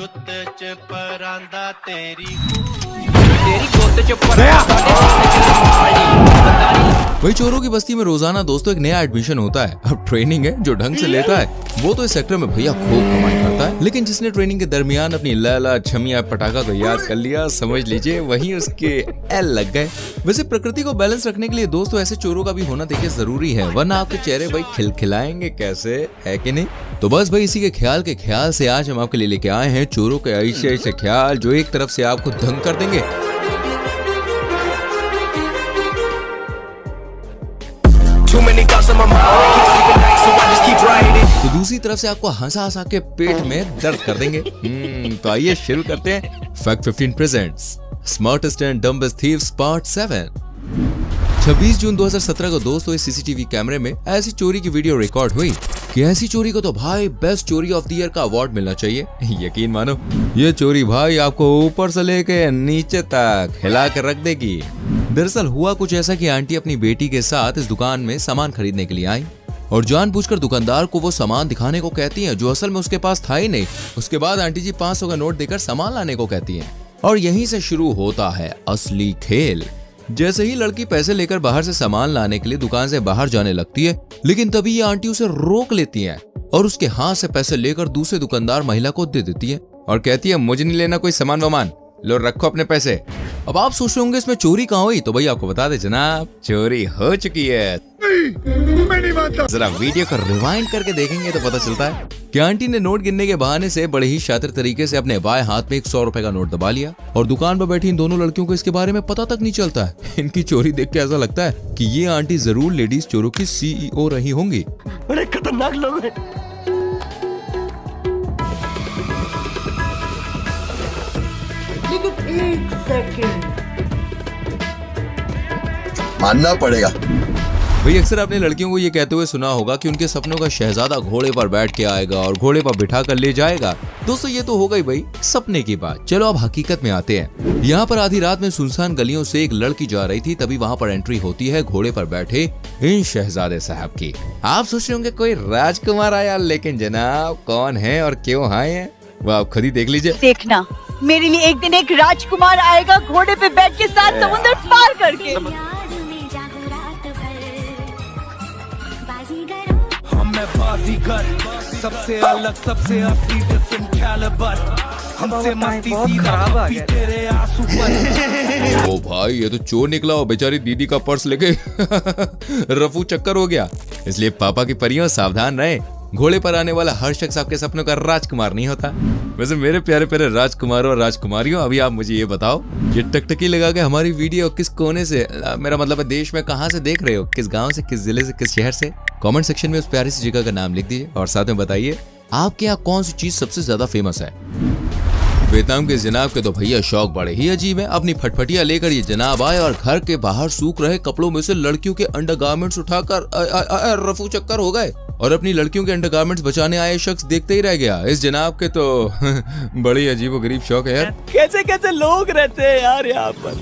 गुत्त च परांदा तेरी गुत्त च वही चोरों की बस्ती में रोजाना दोस्तों एक नया एडमिशन होता है। अब ट्रेनिंग है जो ढंग से लेता है वो तो इस सेक्टर में भैया खूब कमाई करता है, लेकिन जिसने ट्रेनिंग के दरमियान अपनी लैला छमिया पटाखा को याद कर लिया, समझ लीजिए वहीं उसके एल लग गए। वैसे प्रकृति को बैलेंस रखने के लिए दोस्तों ऐसे चोरों का भी होना देखिए जरूरी है, वरना आपके चेहरे भाई खिलखिलाएंगे कैसे, है कि नहीं। तो बस भाई इसी के ख्याल से आज हम आपके लिए लेके आए हैं चोरों के ऐसे ऐसे ख्याल जो एक तरफ से आपको दंग कर देंगे, तो दूसरी तरफ से आपको हंसा हंसा के पेट में दर्द कर देंगे। तो आइए शुरू करते हैं fact 15 presents smartest and dumbest thieves part 7। 26 जून 2017 को दोस्तों इस सीसीटीवी कैमरे में ऐसी चोरी की वीडियो रिकॉर्ड हुई कि ऐसी चोरी को तो भाई बेस्ट चोरी ऑफ द ईयर का अवार्ड मिलना चाहिए। यकीन मानो ये चोरी भाई आपको ऊपर से लेके नीचे तक हिला कर रख देगी। दरअसल हुआ कुछ ऐसा कि आंटी अपनी बेटी के साथ इस दुकान में सामान खरीदने के लिए आई और जानबूझकर दुकानदार को वो सामान दिखाने को कहती हैं जो असल में उसके पास था ही नहीं। उसके बाद आंटी जी 500 का नोट देकर सामान लाने को कहती हैं और यहीं से शुरू होता है असली खेल। जैसे ही लड़की पैसे लेकर बाहर से सामान लाने के लिए दुकान से बाहर जाने लगती है, लेकिन तभी ये आंटी उसे रोक लेती है और उसके हाथ से पैसे लेकर दूसरे दुकानदार महिला को दे देती है और कहती है मुझे नहीं लेना कोई सामान वामान, लो रखो अपने पैसे। अब आप सोच रहे होंगे इसमें चोरी कहाँ हुई, तो भैया आपको बता दे जनाब चोरी हो चुकी है। मैं नहीं मानता। जरा वीडियो को रिवाइंड करके देखेंगे तो पता चलता है कि आंटी ने नोट गिनने के बहाने से बड़े ही शातिर तरीके से अपने बाएं हाथ में 100 रुपए का नोट दबा लिया और दुकान पर बैठी इन दोनों लड़कियों को इसके बारे में पता तक नहीं चलता है। इनकी चोरी देख के ऐसा लगता है कि ये आंटी जरूर लेडीज चोरों की CEO रही होंगी। बड़े खतरनाक लोग हैं। लेकिन एक सेकंड मानना पड़ेगा। भाई अक्सर आपने लड़कियों को ये कहते हुए सुना होगा कि उनके सपनों का शहजादा घोड़े पर बैठ के आएगा और घोड़े पर बिठा कर ले जाएगा। दोस्तों ये तो हो गई भाई सपने की बात, चलो अब हकीकत में आते हैं। यहाँ पर आधी रात में सुनसान गलियों से एक लड़की जा रही थी, तभी वहाँ पर एंट्री होती है घोड़े पर बैठे इन शहजादे साहब की। आप सोच रहे होंगे कोई राजकुमार आया, लेकिन जनाब कौन है और क्यों आए हैं वो आप खुद ही देख लीजिए। देखना मेरे लिए एक दिन एक राजकुमार आएगा घोड़े पे बैठ के साथ समुद्र पार करके। मैं बाजीगर सबसे अलग सबसे असली डिफरेंट कैलिबर हमसे मस्ती सीधा तेरे आंसू पर। ओ भाई ये तो चोर निकला और बेचारी दीदी का पर्स लेके रफू चक्कर हो गया, इसलिए पापा की परियों सावधान रहे। घोड़े पर आने वाला हर शख्स आपके सपनों का राजकुमार नहीं होता। वैसे मेरे प्यारे प्यारे राजकुमारों और राजकुमारियों, अभी आप मुझे ये बताओ ये टकटकी लगा के हमारी वीडियो किस कोने से, मेरा मतलब है देश में कहाँ से देख रहे हो, किस गांव से, किस जिले से, किस शहर से? कमेंट सेक्शन में उस प्यारी सी जगह का नाम लिख दीजिए और साथ में बताइए आपके यहाँ कौन सी चीज सबसे ज्यादा फेमस है। वियतनाम के जनाब के तो भैया शौक बड़े ही अजीब है। अपनी फटफटिया लेकर ये जनाब आए और घर के बाहर सूख रहे कपड़ों में से लड़कियों के अंडरगारमेंट्स उठाकर रफू चक्कर हो गए और अपनी लड़कियों के अंडरगारमेंट्स बचाने आए शख्स देखते ही रह गया। इस जनाब के तो बड़ी अजीबोगरीब शौक है यार। कैसे कैसे लोग रहते हैं यार यहाँ पर।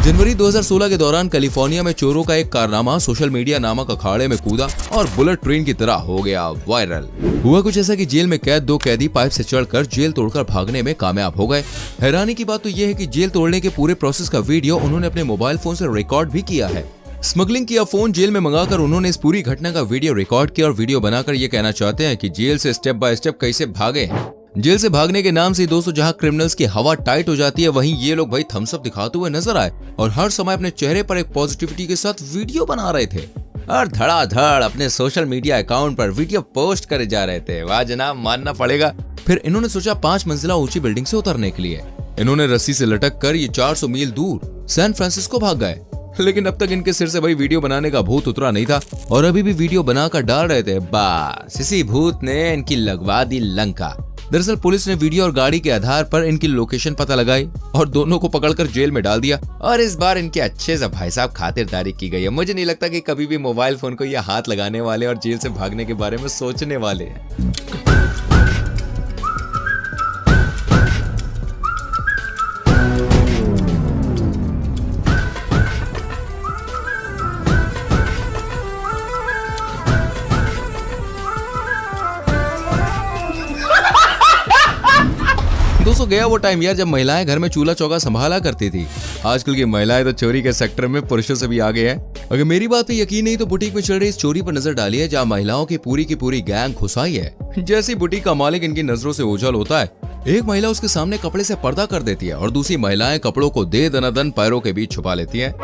जनवरी 2016 के दौरान कैलिफोर्निया में चोरों का एक कारनामा सोशल मीडिया नामक अखाड़े में कूदा और बुलेट ट्रेन की तरह हो गया वायरल। हुआ कुछ ऐसा कि जेल में कैद 2 कैदी पाइप से चढ़कर जेल तोड़कर भागने में कामयाब हो गए। हैरानी की बात तो यह है कि जेल तोड़ने के पूरे प्रोसेस का वीडियो उन्होंने अपने मोबाइल फोन से रिकॉर्ड भी किया है। स्मगलिंग किया फोन जेल में मंगाकर उन्होंने इस पूरी घटना का वीडियो रिकॉर्ड किया और वीडियो बनाकर ये कहना चाहते हैं कि जेल से स्टेप बाय स्टेप कैसे भागे हैं। जेल से भागने के नाम से दोस्तों जहां क्रिमिनल्स की हवा टाइट हो जाती है, वहीं ये लोग भाई थम्स अप दिखाते हुए नजर आए और हर समय अपने चेहरे पर एक पॉजिटिविटी के साथ वीडियो बना रहे थे और धड़ाधड़ अपने सोशल मीडिया अकाउंट पर वीडियो पोस्ट करे जा रहे थे। वाह जनाब, मानना पड़ेगा। फिर इन्होंने सोचा 5 मंजिला ऊंची बिल्डिंग से उतरने के लिए इन्होंने रस्सी से लटक कर ये 400 मील दूर सैन फ्रांसिस्को भाग गए, लेकिन अब तक इनके सिर से भाई वीडियो बनाने का भूत उतरा नहीं था और अभी भी वीडियो बनाकर डाल रहे थे। बस इसी भूत ने इनकी लगवा दी लंका। दरअसल पुलिस ने वीडियो और गाड़ी के आधार पर इनकी लोकेशन पता लगाई और दोनों को पकड़कर जेल में डाल दिया और इस बार इनके अच्छे से भाई साहब खातिरदारी की गई है। मुझे नहीं लगता कि कभी भी मोबाइल फोन को ये हाथ लगाने वाले और जेल से भागने के बारे में सोचने वाले हैं। दोस्तों गया वो टाइम यार जब महिलाएं घर में चूल्हा चौका संभाला करती थी। आजकल की महिलाएं तो चोरी के सेक्टर में पुरुषों से भी आगे हैं। अगर मेरी बात पे यकीन नहीं तो बुटीक में चल रही इस चोरी पर नजर डालिए जहाँ महिलाओं की पूरी गैंग घुसाई है। जैसी बुटीक का मालिक इनकी नजरों से ओझल होता है, एक महिला उसके सामने कपड़े से पर्दा कर देती है और दूसरी महिलाएं कपड़ों को दे दनादन पैरों के बीच छुपा लेती हैं।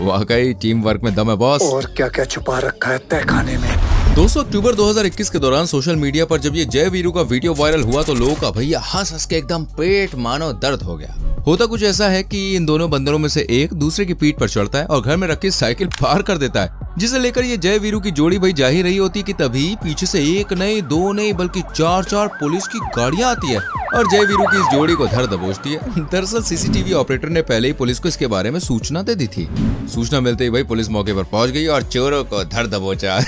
वाकई टीम वर्क में दम है बॉस। और क्या क्या छुपा रखा है तहखाने में। दोस्तों अक्टूबर 2021 के दौरान सोशल मीडिया पर जब ये जय वीरू का वीडियो वायरल हुआ तो लोगों का भैया हंस हंस के एकदम पेट मानो दर्द हो गया। होता कुछ ऐसा है कि इन दोनों बंदरों में से एक दूसरे की पीठ पर चढ़ता है और घर में रखी साइकिल पार कर देता है, जिसे लेकर ये जय वीरू की जोड़ी भाई जा ही रही होती कि तभी पीछे से एक नहीं दो नहीं बल्कि चार पुलिस की गाड़ियां आती है और जय वीरू की इस जोड़ी को धर दबोचती है। दरअसल सीसीटीवी ऑपरेटर ने पहले ही पुलिस को इसके बारे में सूचना दे दी थी। सूचना मिलते ही भाई पुलिस मौके पर पहुंच गई और चोरों को धर दबोचा।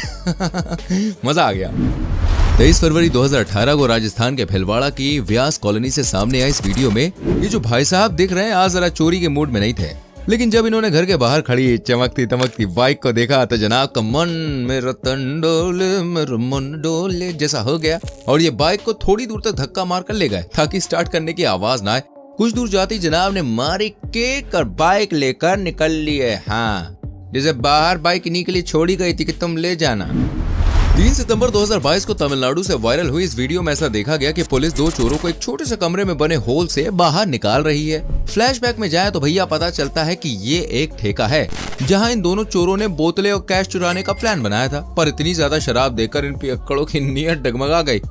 मजा आ गया। 23 फरवरी 2018 को राजस्थान के भिलवाड़ा की व्यास कॉलोनी से सामने आई इस वीडियो में ये जो भाई साहब दिख रहे हैं आज जरा चोरी के मूड में नहीं थे, लेकिन जब इन्होंने घर के बाहर खड़ी चमकती तमकती बाइक को देखा तो जनाब का मन मेरा तन डोले मेरा मन डोले जैसा हो गया और ये बाइक को थोड़ी दूर तक धक्का मार कर ले गए ताकि स्टार्ट करने की आवाज ना आए। कुछ दूर जाती जनाब ने मारी केक और बाइक लेकर निकल लिए। हाँ, जैसे बाहर बाइक निकली छोड़ी गई थी कि तुम ले जाना। 3 सितंबर 2022 को तमिलनाडु से वायरल हुई इस वीडियो में ऐसा देखा गया कि पुलिस 2 चोरों को एक छोटे से कमरे में बने होल से बाहर निकाल रही है। फ्लैशबैक में जाए तो भैया पता चलता है कि ये एक ठेका है जहां इन दोनों चोरों ने बोतलें और कैश चुराने का प्लान बनाया था, पर इतनी ज्यादा शराब देकर इन पियक्कड़ों की नीयत डगमगा गई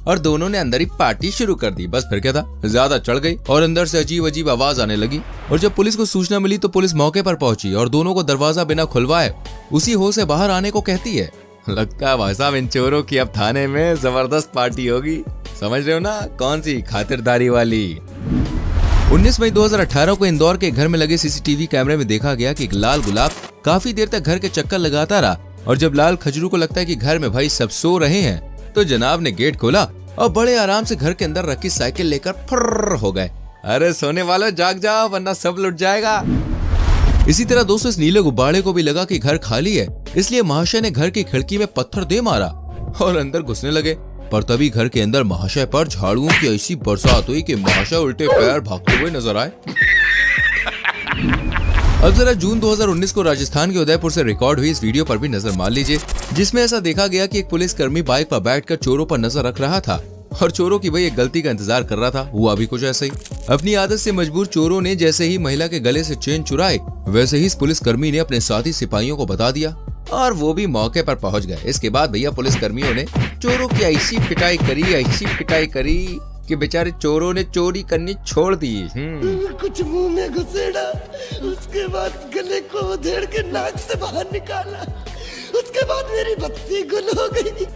और दोनों ने अंदर ही पार्टी शुरू कर दी। बस फिर क्या था, ज्यादा चढ़ गई और अंदर से अजीब अजीब आवाज आने लगी और जब पुलिस को सूचना मिली तो पुलिस मौके पर पहुंची और दोनों को दरवाजा बिना खुलवाए उसी होल से बाहर आने को कहती है। लगता है भाई साहब इन चोरों की अब थाने में जबरदस्त पार्टी होगी। समझ रहे हो ना कौन सी खातिरदारी वाली। 19 मई 2018 को इंदौर के घर में लगे सीसीटीवी कैमरे में देखा गया कि एक लाल गुलाब काफी देर तक घर के चक्कर लगाता रहा और जब लाल खजरू को लगता है कि घर में भाई सब सो रहे हैं तो जनाब ने गेट खोला और बड़े आराम से घर के अंदर रखी साइकिल लेकर फर्र हो गए। अरे सोने वालों जाग जाओ वरना सब लुट जाएगा। इसी तरह दोस्तों इस नीले गुब्बारे को भी लगा कि घर खाली है, इसलिए महाशय ने घर की खिड़की में पत्थर दे मारा और अंदर घुसने लगे, पर तभी घर के अंदर महाशय पर झाड़ुओं की ऐसी बरसात हुई कि महाशय उल्टे पैर भागते हुए नजर आए। अब जरा जून 2019 को राजस्थान के उदयपुर से रिकॉर्ड हुई इस वीडियो पर भी नजर मार लीजिए, जिसमें ऐसा देखा गया कि एक पुलिसकर्मी बाइक पर बैठकर चोरों पर नजर रख रहा था और चोरों की भाई एक गलती का इंतजार कर रहा था। हुआ भी कुछ ऐसा ही। अपनी आदत से मजबूर चोरों ने जैसे ही महिला के गले से चेन चुराए वैसे ही इस पुलिसकर्मी ने अपने साथी सिपाहियों को बता दिया और वो भी मौके पर पहुंच गए। इसके बाद भैया पुलिसकर्मियों ने चोरों की ऐसी पिटाई करी कि बेचारे चोरों ने चोरी करनी छोड़ दी। कुछ मुंह में घुसेड़ा, उसके बाद गले को उधेड़ के नाक से बाहर निकाला, उसके बाद मेरी बत्ती गुल हो गई।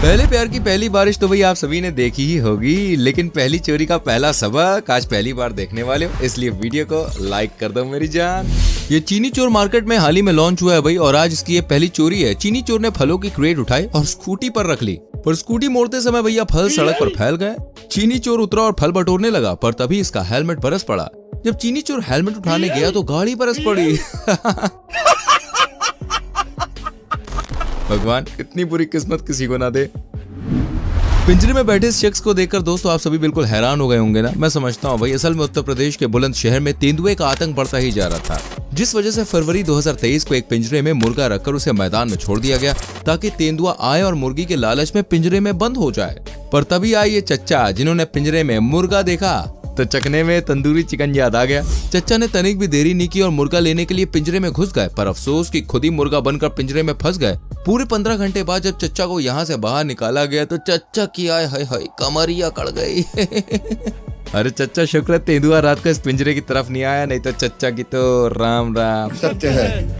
पहले प्यार की पहली बारिश तो भाई आप सभी ने देखी ही होगी, लेकिन पहली चोरी का पहला सबक आज पहली बार देखने वाले हो, इसलिए वीडियो को लाइक कर दो मेरी जान। ये चीनी चोर मार्केट में हाल ही में लॉन्च हुआ है भाई और आज इसकी ये पहली चोरी है। चीनी चोर ने फलों की क्रेट उठाई और स्कूटी पर रख ली, पर स्कूटी मोड़ते समय भैया फल सड़क पर फैल गए। चीनी चोर उतरा और फल बटोरने लगा, पर तभी इसका हेलमेट बरस पड़ा। जब चीनी चोर हेलमेट उठाने गया तो गाड़ी बरस पड़ी। भगवान इतनी बुरी किस्मत किसी को ना दे। पिंजरे में बैठे इस शख्स को देखकर दोस्तों आप सभी बिल्कुल हैरान हो गए होंगे ना। मैं समझता हूँ भाई असल में उत्तर प्रदेश के बुलंदशहर में तेंदुए का आतंक बढ़ता ही जा रहा था, जिस वजह से फरवरी 2023 को एक पिंजरे में मुर्गा रखकर उसे मैदान में छोड़ दिया गया ताकि तेंदुआ आए और मुर्गी के लालच में पिंजरे में बंद हो जाए। पर तभी आए ये चच्चा जिन्होंने पिंजरे में मुर्गा देखा तो चखने में तंदूरी चिकन याद आ गया। चच्चा ने तनिक भी देरी नहीं की और मुर्गा लेने के लिए पिंजरे में घुस गए, पर अफसोस कि खुद ही मुर्गा बनकर पिंजरे में फंस गए। पूरे 15 घंटे बाद जब चच्चा को यहाँ से बाहर निकाला गया तो चच्चा की आय हाय हाय कमरिया कड़ गई। अरे चच्चा शुक्र तेंदुआ रात को इस पिंजरे की तरफ नहीं आया, नहीं तो चच्चा की तो राम राम। सत्य है।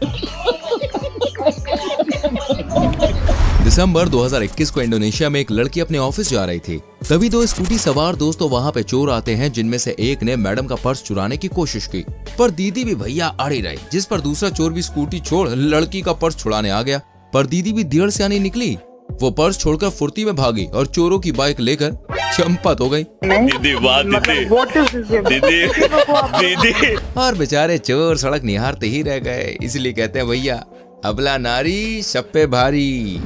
दिसंबर 2021 को इंडोनेशिया में एक लड़की अपने ऑफिस जा रही थी, तभी 2 स्कूटी सवार दोस्तों वहां पे चोर आते हैं, जिनमें से एक ने मैडम का पर्स चुराने की कोशिश की, पर दीदी भी भैया अड़ी रही, जिस पर दूसरा चोर भी स्कूटी छोड़ लड़की का पर्स छुड़ाने आ गया। पर दीदी भी देर से आनी निकली, वो पर्स छोड़कर फुर्ती में भागी और चोरों की बाइक लेकर चंपत हो गई। दीदी और बेचारे चोर सड़क निहारते ही रह गए। इसलिए कहते हैं भैया अबला नारी सब पे भारी।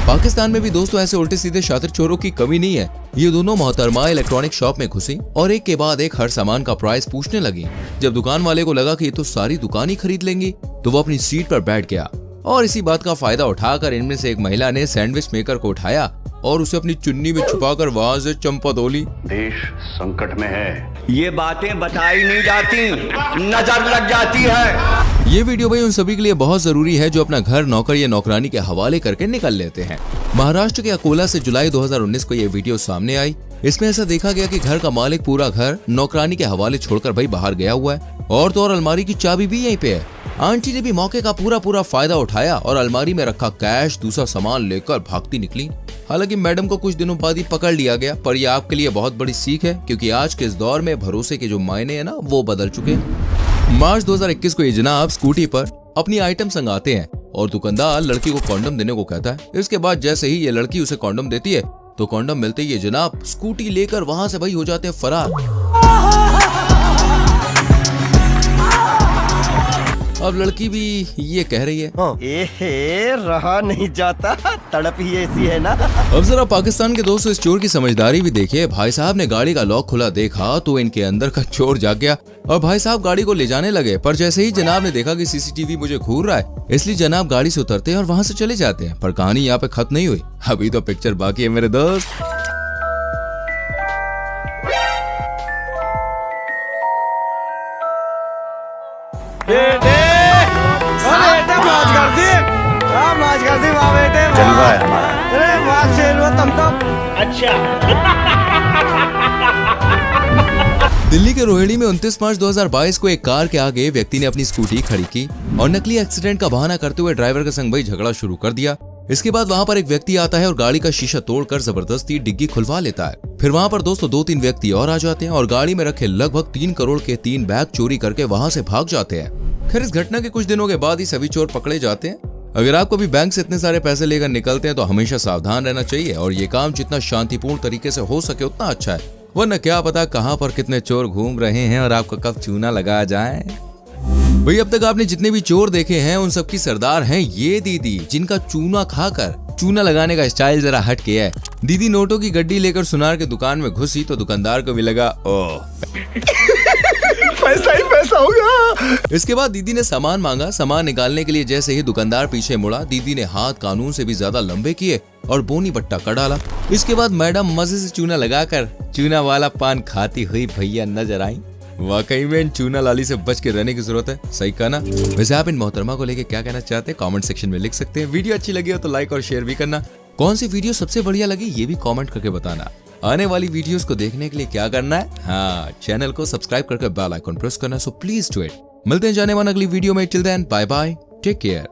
पाकिस्तान में भी दोस्तों ऐसे उल्टे सीधे शातिर चोरों की कमी नहीं है। ये दोनों मोहतरमा इलेक्ट्रॉनिक शॉप में घुसी और एक के बाद एक हर सामान का प्राइस पूछने लगी। जब दुकान वाले को लगा कि ये तो सारी दुकान ही खरीद लेंगी, तो वो अपनी सीट पर बैठ गया और इसी बात का फायदा उठाकर इनमें से एक महिला ने सैंडविच मेकर को उठाया और उसे अपनी चुन्नी में छुपाकर वहां से चंपा-तौली। देश संकट में है, ये बातें बताई नहीं जाती, नजर लग जाती है। ये वीडियो भाई उन सभी के लिए बहुत जरूरी है जो अपना घर नौकर या नौकरानी के हवाले करके निकल लेते हैं। महाराष्ट्र के अकोला से जुलाई 2019 को ये वीडियो सामने आई। इसमें ऐसा देखा गया कि घर का मालिक पूरा घर नौकरानी के हवाले छोड़कर भाई बाहर गया हुआ है और तो और अलमारी की चाबी भी यहीं पे है। आंटी ने भी मौके का पूरा फायदा उठाया और अलमारी में रखा कैश दूसरा सामान लेकर भागती निकली। हालांकि मैडम को कुछ दिनों बाद ही पकड़ लिया गया, पर यह आपके लिए बहुत बड़ी सीख है क्योंकि आज के इस दौर में भरोसे के जो मायने हैं ना वो बदल चुके हैं। मार्च 2021 को ये जनाब स्कूटी पर अपनी आइटम संगाते हैं और दुकानदार लड़की को कॉन्डम देने को कहता है। इसके बाद जैसे ही ये लड़की उसे कॉन्डम देती है तो कॉन्डम मिलते ही ये जनाब स्कूटी लेकर वहां से भाई हो जाते हैं फरार। अब लड़की भी ये कह रही है, एहे रहा नहीं जाता, तड़प ही ऐसी है ना। अब जरा पाकिस्तान के दोस्तों इस चोर की समझदारी भी देखिए। भाई साहब ने गाड़ी का लॉक खुला देखा तो इनके अंदर का चोर जाग गया और भाई साहब गाड़ी को ले जाने लगे, पर जैसे ही जनाब ने देखा कि सीसीटीवी मुझे घूर रहा है, इसलिए जनाब गाड़ी से उतरते हैं और वहाँ से चले जाते हैं। पर कहानी यहाँ पे खत्म नहीं हुई, अभी तो पिक्चर बाकी है मेरे दोस्त। जलवा है हमारा। दिल्ली के रोहिणी में 29 मार्च 2022 को एक कार के आगे व्यक्ति ने अपनी स्कूटी खड़ी की और नकली एक्सीडेंट का बहाना करते हुए ड्राइवर के संग भाई झगड़ा शुरू कर दिया। इसके बाद वहां पर एक व्यक्ति आता है और गाड़ी का शीशा तोड़कर जबरदस्ती डिग्गी खुलवा लेता है। फिर वहां पर दोस्तों 2-3 व्यक्ति और आ जाते हैं और गाड़ी में रखे लगभग 3 करोड़ के 3 बैग चोरी करके वहां से भाग जाते हैं। खैर इस घटना के कुछ दिनों के बाद ही सभी चोर पकड़े जाते हैं। अगर आप कभी बैंक से इतने सारे पैसे लेकर निकलते हैं तो हमेशा सावधान रहना चाहिए और ये काम जितना शांतिपूर्ण तरीके से हो सके उतना अच्छा है, वरना क्या पता कहां पर कितने चोर घूम रहे हैं और आपको कब चूना लगा जाए। भाई अब तक आपने जितने भी चोर देखे हैं उन सबकी सरदार हैं ये दीदी, जिनका चूना खाकर चूना लगाने का स्टाइल जरा हट के है। दीदी नोटों की गड्डी लेकर सुनार के दुकान में घुसी तो दुकानदार को भी लगा ओह पैसा ही पैसा होगा। इसके बाद दीदी ने सामान मांगा। सामान निकालने के लिए जैसे ही दुकानदार पीछे मुड़ा, दीदी ने हाथ कानून से भी ज्यादा लंबे किए और बोनी बट्टा कर डाला। इसके बाद मैडम मजे से चूना लगाकर चूना वाला पान खाती हुई भैया नजर आई। वाकई में चूना लाली से बच के रहने की जरूरत है, सही कहा ना। वैसे आप इन मोहतरमा को लेके क्या कहना चाहते हैं कमेंट सेक्शन में लिख सकते हैं। वीडियो अच्छी लगी हो तो लाइक और शेयर भी करना। कौन सी वीडियो सबसे बढ़िया लगी ये भी कमेंट करके बताना। आने वाली वीडियोस को देखने के लिए क्या करना है, हाँ चैनल को सब्सक्राइब करके बेल आइकन प्रेस करना। So please do it. मिलते हैं जाने वाली अगली वीडियो में। Till then bye bye, take care.